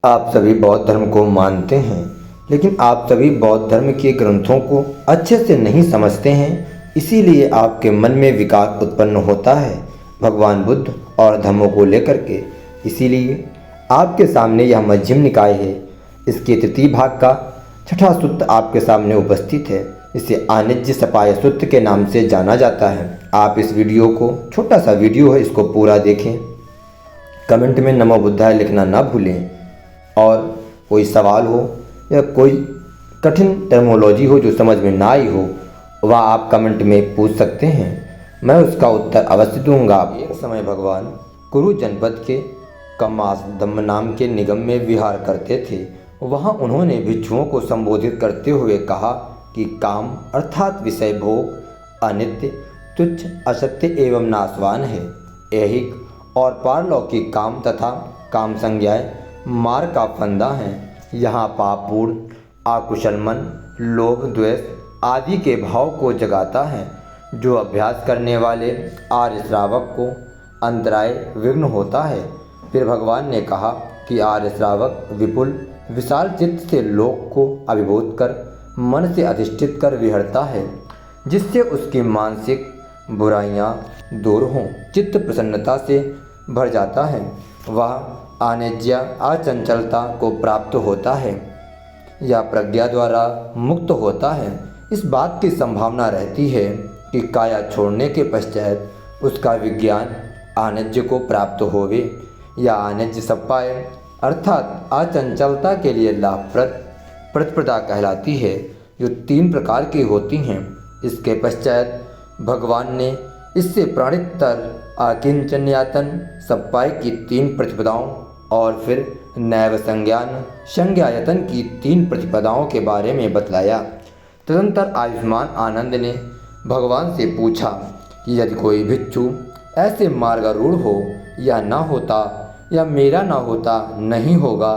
आप सभी बौद्ध धर्म को मानते हैं, लेकिन आप सभी बौद्ध धर्म के ग्रंथों को अच्छे से नहीं समझते हैं। इसीलिए आपके मन में विकार उत्पन्न होता है भगवान बुद्ध और धर्मों को लेकर के। इसीलिए आपके सामने यह मध्यम निकाय है। इसके तृतीय भाग का छठा सूत्र आपके सामने उपस्थित है। इसे आनिज्य सपाय सूत्र के नाम से जाना जाता है। आप इस वीडियो को, छोटा सा वीडियो है, इसको पूरा देखें। कमेंट में नमो बुद्धाय लिखना ना भूलें। और कोई सवाल हो या कोई कठिन टर्मोलॉजी हो जो समझ में ना आई हो, वह आप कमेंट में पूछ सकते हैं, मैं उसका उत्तर अवश्य दूंगा। एक समय भगवान कुरु जनपद के कमासदम्म नाम के निगम में विहार करते थे। वहाँ उन्होंने भिक्षुओं को संबोधित करते हुए कहा कि काम अर्थात विषय भोग अनित्य, तुच्छ, असत्य एवं नाशवान है। ऐहिक और पारलौकिक काम तथा काम संज्ञाएं मार का फंदा है। यहाँ पापपूर्ण, आकुशल मन, लोभ, द्वेष आदि के भाव को जगाता है। जो अभ्यास करने वाले आर्य श्रावक को अंतराय विघ्न होता है। फिर भगवान ने कहा कि आर्य श्रावक विपुल विशाल चित्त से लोक को अभिभूत कर मन से अधिष्ठित कर विहरता है, जिससे उसकी मानसिक बुराइयां दूर हों, चित्त प्रसन्नता से भर जाता है। वह आनिज्या अचंचलता को प्राप्त होता है या प्रज्ञा द्वारा मुक्त होता है। इस बात की संभावना रहती है कि काया छोड़ने के पश्चात उसका विज्ञान आनिज्य को प्राप्त होवे या आनिज्य सपाय अर्थात अचंचलता के लिए लाभप्रद प्रतिप्रदा कहलाती है, जो 3 प्रकार की होती हैं। इसके पश्चात भगवान ने इससे प्रणितर आकिंचन्यातन सपाय की 3 प्रतिपदाओं और फिर नैव संज्ञान संज्ञायतन की 3 प्रतिपदाओं के बारे में बतलाया। तदंतर आयुष्मान आनंद ने भगवान से पूछा कि यदि कोई भिक्षु ऐसे मार्गारूढ़ हो या ना होता या मेरा ना होता नहीं होगा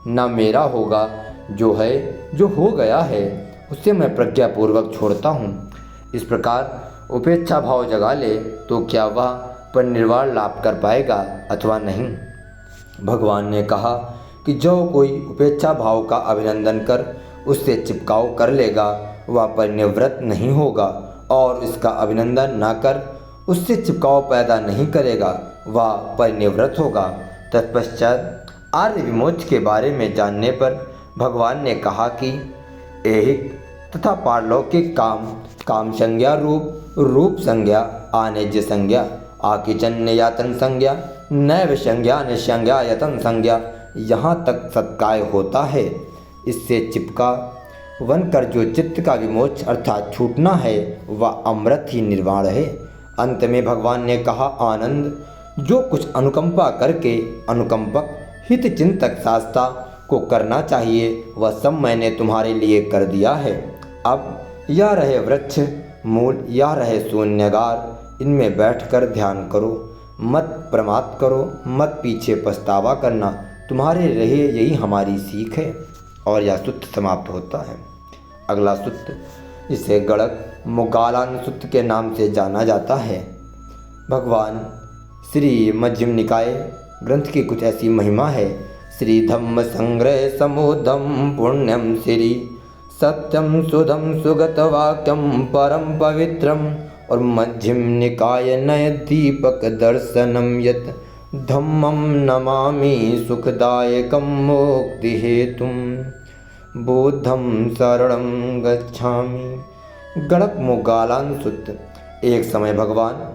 ना मेरा होगा, जो है जो हो गया है उससे मैं प्रज्ञापूर्वक छोड़ता हूँ। इस प्रकार उपेक्षा भाव जगा ले तो क्या वह परिनिर्वाण लाभ कर पाएगा अथवा नहीं। भगवान ने कहा कि जो कोई उपेक्षा भाव का अभिनंदन कर उससे चिपकाव कर लेगा वह परिनिवृत्त नहीं होगा, और इसका अभिनंदन ना कर उससे चिपकाव पैदा नहीं करेगा वह परिनिवृत्त होगा। तत्पश्चात आर्य विमोक्ष के बारे में जानने पर भगवान ने कहा कि ऐहिक तथा पारलौकिक काम, काम संज्ञा रूप संज्ञा, आनिज्य संज्ञा, आकिंचन्यातन संज्ञा, नैव संज्ञा, निसंज्ञायतन संज्ञा, यहाँ तक सत्काय होता है। इससे चिपका वन कर जो चित्त का विमोक्ष अर्थात छूटना है वह अमृत ही निर्वाण है। अंत में भगवान ने कहा, आनंद, जो कुछ अनुकंपा करके अनुकंपक हित चिंतक शास्ता को करना चाहिए वह सब मैंने तुम्हारे लिए कर दिया है। अब या रहे वृक्ष मूल या रहे शून्यगार, इनमें बैठकर ध्यान करो, मत प्रमाद करो, मत पीछे पछतावा करना, तुम्हारे रहे यही हमारी सीख है। और यह सूत्र समाप्त होता है। अगला सूत्र, जिसे गणक मुगालान सूत्र के नाम से जाना जाता है, भगवान श्री मध्यम निकाय ग्रंथ की कुछ ऐसी महिमा है। श्री धम्म संग्रह समोधम पुण्यम श्री सत्यम सुधम सुगत वाक्यम परम पवित्रम, और मध्यम निकाय नय दीपक दर्शनम यत धम्मम नमामि सुखदायकम मोक्ति हेतुम बुद्धम शरणं गच्छामि। गणक मुगालान सूत्र। एक समय भगवान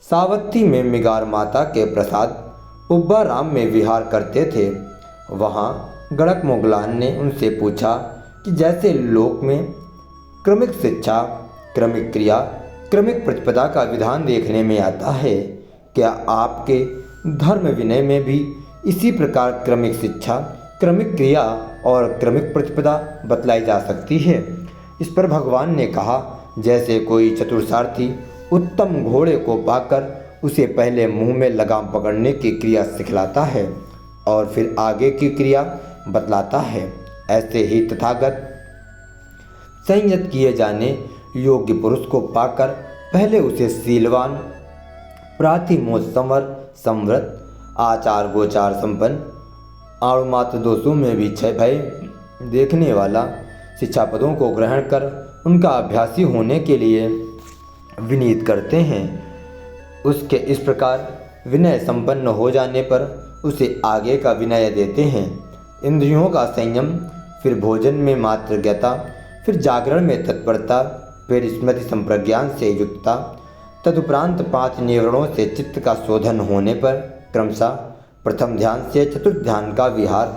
सावत्ती में मिगार माता के प्रसाद उब्बाराम में विहार करते थे। वहाँ गणक मुगलान ने उनसे पूछा कि जैसे लोक में क्रमिक शिक्षा, क्रमिक क्रिया, क्रमिक प्रतिपदा का विधान देखने में आता है, क्या आपके धर्म विनय में भी इसी प्रकार क्रमिक शिक्षा, क्रमिक क्रिया और क्रमिक प्रतिपदा बतलाई जा सकती है। इस पर भगवान ने कहा, जैसे कोई चतुरसारथी उत्तम घोड़े को पाकर उसे पहले मुंह में लगाम पकड़ने की क्रिया सिखलाता है और फिर आगे की क्रिया बतलाता है, ऐसे ही तथागत संयत किए जाने योग्य पुरुष को पाकर पहले उसे शीलवान, प्रातिमोद संवर, संवृत, आचार गोचार संपन्न, आणुमात्र दोषों में भी क्षय भय देखने वाला शिक्षापदों को ग्रहण कर उनका अभ्यासी होने के लिए विनीत करते हैं। उसके इस प्रकार विनय संपन्न हो जाने पर उसे आगे का विनय देते हैं। इंद्रियों का संयम, फिर भोजन में मात्र ज्ञता, फिर जागरण में तत्परता, फिर स्मृति संप्रज्ञान से युक्तता, तदुपरांत 5 निवरणों से चित्त का शोधन होने पर क्रमशः प्रथम ध्यान से चतुर्थ ध्यान का विहार।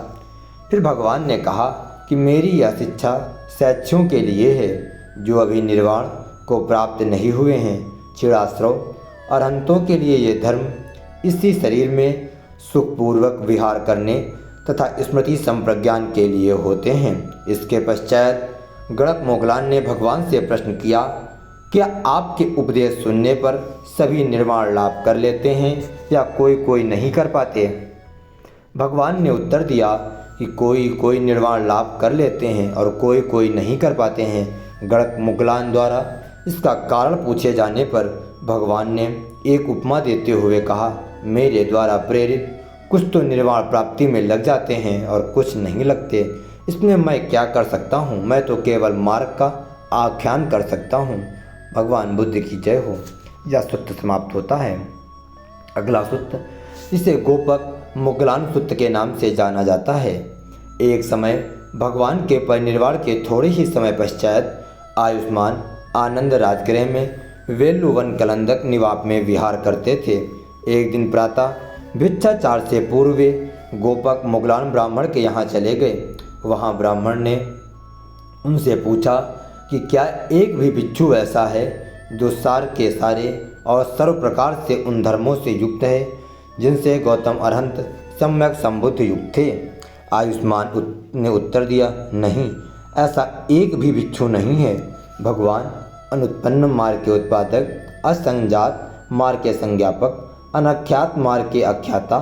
फिर भगवान ने कहा कि मेरी यह शिक्षा शैक्षों के लिए है जो अभी निर्वाण को प्राप्त नहीं हुए हैं। क्षीणाश्रव अरहंतों के लिए ये धर्म इसी शरीर में सुखपूर्वक विहार करने तथा स्मृति संप्रज्ञान के लिए होते हैं। इसके पश्चात गणक मोगलान ने भगवान से प्रश्न किया, क्या आपके उपदेश सुनने पर सभी निर्वाण लाभ कर लेते हैं या कोई कोई नहीं कर पाते? भगवान ने उत्तर दिया कि कोई कोई निर्वाण लाभ कर लेते हैं और कोई कोई नहीं कर पाते हैं। गणक मोगलान द्वारा इसका कारण पूछे जाने पर भगवान ने एक उपमा देते हुए कहा, मेरे द्वारा प्रेरित कुछ तो निर्वाण प्राप्ति में लग जाते हैं और कुछ नहीं लगते। इसमें मैं क्या कर सकता हूँ? मैं तो केवल मार्ग का आख्यान कर सकता हूँ। भगवान बुद्ध की जय हो। यह सूत्र समाप्त होता है। अगला सूत्र, जिसे गोपक मोगलान सूत्र के नाम से जाना जाता है। एक समय भगवान के परिनिर्वाण के थोड़े ही समय पश्चात आयुष्मान आनंद राजगृह में वेल्लुवन कलंदक निवाप में विहार करते थे। एक दिन प्रातः भिक्षाचार से पूर्व वे गोपक मोगलान ब्राह्मण के यहाँ चले गए। वहाँ ब्राह्मण ने उनसे पूछा कि क्या एक भी भिक्षु ऐसा है जो सार के सारे और सर्व प्रकार से उन धर्मों से युक्त है जिनसे गौतम अरहंत सम्यक संबुद्ध युक्त थे? आयुष्मान ने उत्तर दिया, नहीं, ऐसा एक भी भिक्षु नहीं है। भगवान अनुत्पन्न मार्ग के उत्पादक, असंजात मार्ग के संज्ञापक, अनख्यात मार्ग के अख्याता,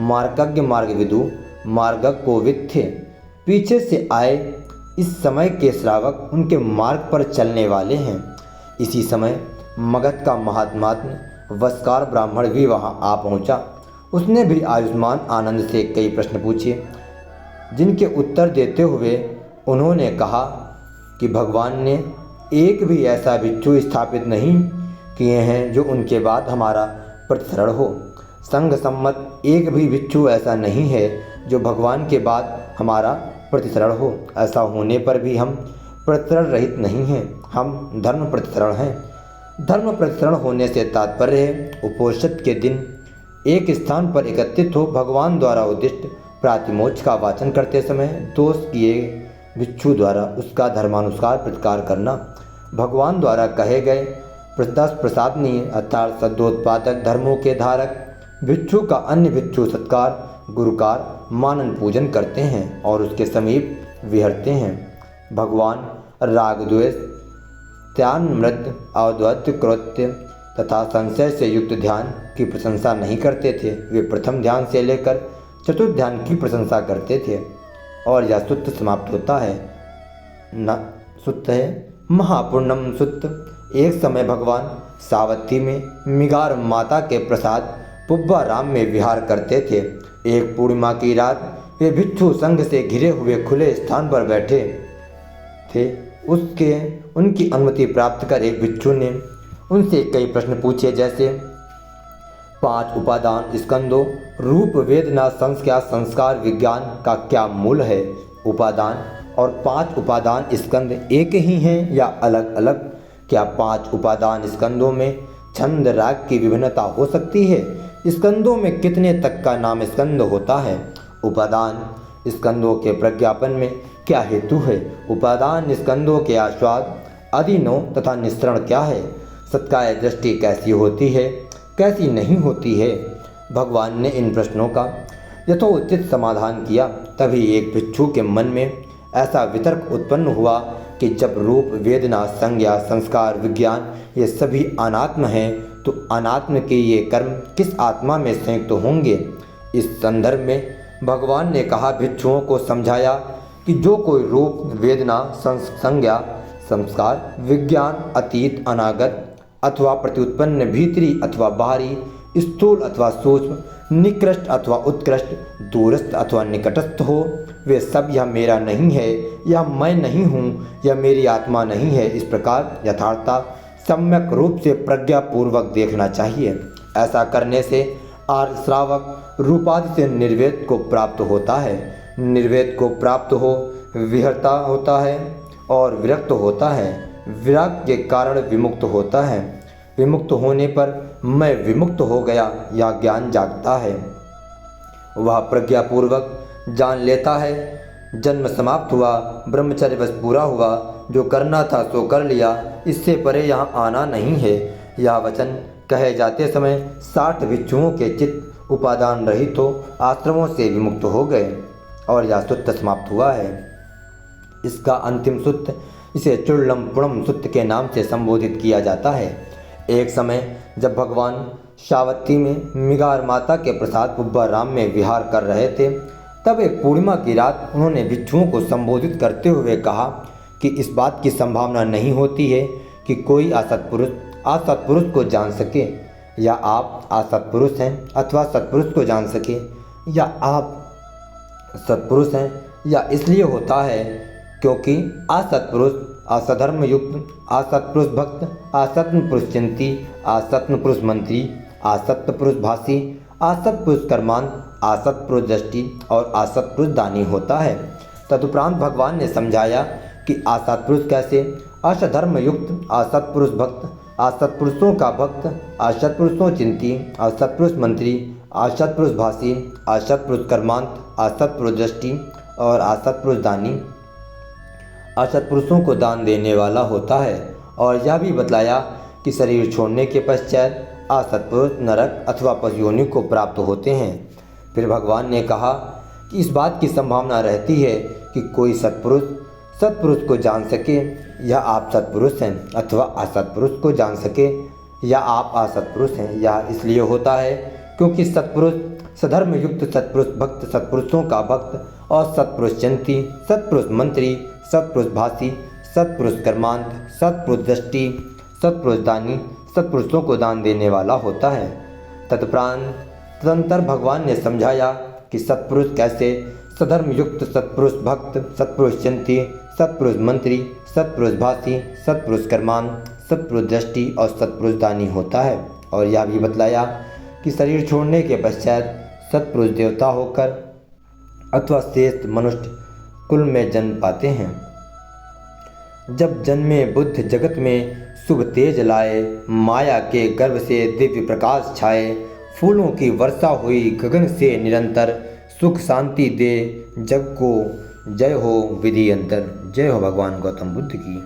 मार्गज्ञ मार्गविदु, मार्गक कोविद थे। पीछे से आए इस समय के श्रावक उनके मार्ग पर चलने वाले हैं। इसी समय मगध का महात्मात्म वस्कार ब्राह्मण भी वहां आ पहुंचा। उसने भी आयुष्मान आनंद से कई प्रश्न पूछे, जिनके उत्तर देते हुए उन्होंने कहा कि भगवान ने एक भी ऐसा भिक्षु स्थापित नहीं किए हैं जो उनके बाद हमारा प्रतिसरण हो। संघ सम्मत एक भी भिक्षु ऐसा नहीं है जो भगवान के बाद हमारा प्रतिसरण हो। ऐसा होने पर भी हम प्रतिसरण रहित नहीं हैं, हम धर्म प्रतिसरण हैं। धर्म प्रतिसरण होने से तात्पर्य है उपोषित के दिन एक स्थान पर एकत्रित हो भगवान द्वारा उद्दिष्ट प्रातिमोक्ष का वाचन करते समय दोष किए भिक्षु द्वारा उसका धर्मानुसार प्रतिकार करना। भगवान द्वारा कहे गए 10 प्रसादनीय अर्थात सद्योत्पादक धर्मों के धारक भिक्षु का अन्य भिक्षु सत्कार, गुरुकार, मानन पूजन करते हैं और उसके समीप विहरते हैं। भगवान राग द्वेष, त्यान मृत, अद्वैत कृत्य तथा संशय से युक्त ध्यान की प्रशंसा नहीं करते थे। वे प्रथम ध्यान से लेकर चतुर्थ ध्यान की प्रशंसा करते थे। और यह सूत्र समाप्त होता है। न सूत्र है महापूर्णम सूत्र। एक समय भगवान सावती में मिगार माता के प्रसाद पुब्बा राम में विहार करते थे। एक पूर्णिमा की रात वे भिक्षु संघ से घिरे हुए खुले स्थान पर बैठे थे। उनकी अनुमति प्राप्त कर एक भिक्षु ने उनसे कई प्रश्न पूछे, जैसे 5 उपादान स्कंदों रूप वेदना संस्कार संस्कार विज्ञान का क्या मूल है? उपादान और 5 उपादान स्कंद एक ही हैं या अलग अलग? क्या 5 उपादान स्कंदों में छंद राग की विभिन्नता हो सकती है? स्कंदों में कितने तक का नाम स्कंद होता है? उपादान स्कंदों के प्रज्ञापन में क्या हेतु है? उपादान स्कंदों के आस्वाद, अधीनो तथा निस्सरण क्या है? सत्काय दृष्टि कैसी होती है, कैसी नहीं होती है? भगवान ने इन प्रश्नों का यथोचित समाधान किया। तभी एक भिक्षु के मन में ऐसा वितर्क उत्पन्न हुआ कि जब रूप वेदना संज्ञा संस्कार विज्ञान ये सभी अनात्म हैं तो अनात्म के ये कर्म किस आत्मा में संयुक्त होंगे? इस संदर्भ में भगवान ने कहा, भिक्षुओं को समझाया कि जो कोई रूप वेदना संज्ञा संस्कार विज्ञान अतीत अनागत अथवा प्रत्युत्पन्न भीतरी अथवा बाहरी स्थूल अथवा सूक्ष्म निकृष्ट अथवा उत्कृष्ट, दूरस्थ अथवा निकटस्थ हो, वे सब यह मेरा नहीं है, यह मैं नहीं हूँ, यह मेरी आत्मा नहीं है, इस प्रकार यथार्थता सम्यक रूप से प्रज्ञापूर्वक देखना चाहिए। ऐसा करने से आर्य श्रावक रूपादि से निर्वेद को प्राप्त होता है। निर्वेद को प्राप्त हो विहरता होता है और विरक्त होता है। विराग के कारण विमुक्त होता है। विमुक्त होने पर मैं विमुक्त हो गया या ज्ञान जागता है। वह प्रज्ञापूर्वक जान लेता है जन्म समाप्त हुआ, ब्रह्मचर्य बस पूरा हुआ, जो करना था सो कर लिया, इससे परे यहाँ आना नहीं है। यह वचन कहे जाते समय 60 भिक्षुओं के चित्त उपादान रहित हो आश्रमों से विमुक्त हो गए और यह सूत्र समाप्त हुआ है। इसका अंतिम सूत्र इसे चुड़लम पुणम सूत्र के नाम से संबोधित किया जाता है। एक समय जब भगवान शावती में मिगार माता के प्रसाद पुब्बाराम में विहार कर रहे थे, तब एक पूर्णिमा की रात उन्होंने भिक्षुओं को संबोधित करते हुए कहा कि इस बात की संभावना नहीं होती है कि कोई असत्पुरुष को जान सके, या आप असत्पुरुष हैं अथवा सत्पुरुष को जान सके, या आप सत्पुरुष हैं, या इसलिए होता है क्योंकि असत्पुरुष असधर्म युक्त, असत्पुरुष भक्त, असत्म पुरुष चिंती, असत्म पुरुष मंत्री, असत्य पुरुष भाषी, असत्पुरुष कर्मांत, असत्पुरुष दृष्टि और असत्पुरुष दानी होता है। तदुपरांत भगवान ने समझाया कि असत्पुरुष कैसे, असधर्म युक्त, असत्पुरुष भक्त, असत्पुरुषों का भक्त, असत्पुरुषों चिंती, असत्पुरुष मंत्री, असत्पुरुष भाषी, असत्पुरुष कर्मांत, असत्पुरुष दृष्टि और असत्पुरुष दानी असत्पुरुषों को दान देने वाला होता है। और यह भी बतलाया कि शरीर छोड़ने के पश्चात असत्पुरुष नरक अथवा पशुयोनि को प्राप्त होते हैं। फिर भगवान ने कहा कि इस बात की संभावना रहती है कि कोई सत्पुरुष को जान सके, या आप सत्पुरुष हैं, अथवा असत्पुरुष को जान सके, या आप असत्पुरुष हैं। यह इसलिए होता है क्योंकि सत्पुरुष सधर्म युक्त, सत्पुरुष भक्त, सत्पुरुषों का भक्त और सत्पुरुष चिंती, सत्पुरुष मंत्री, सत्पुरुष भाषी, सत्पुरुष कर्मांत, सत्पुरुष दृष्टि, सत्पुरुष दानी सत्पुरुषों को दान देने वाला होता है। तदनंतर भगवान ने समझाया कि सत्पुरुष कैसे सधर्म युक्त, सत्पुरुष भक्त, सत्पुरुष चिंती, सत्पुरुष मंत्री, सत्पुरुष भाषी, सत्पुरुष कर्मांत, सत्पुरुष दृष्टि और सत्पुरुष दानी होता है। और यह भी बतलाया कि शरीर छोड़ने के पश्चात सत्पुरुष देवता होकर अथवा श्रेष्ठ मनुष्य कुल में जन्म पाते हैं। जब जन्मे बुद्ध जगत में शुभ तेज लाए, माया के गर्भ से दिव्य प्रकाश छाए, फूलों की वर्षा हुई गगन से निरंतर, सुख शांति दे जग को, जय हो विधि अंतर। जय हो भगवान गौतम बुद्ध की।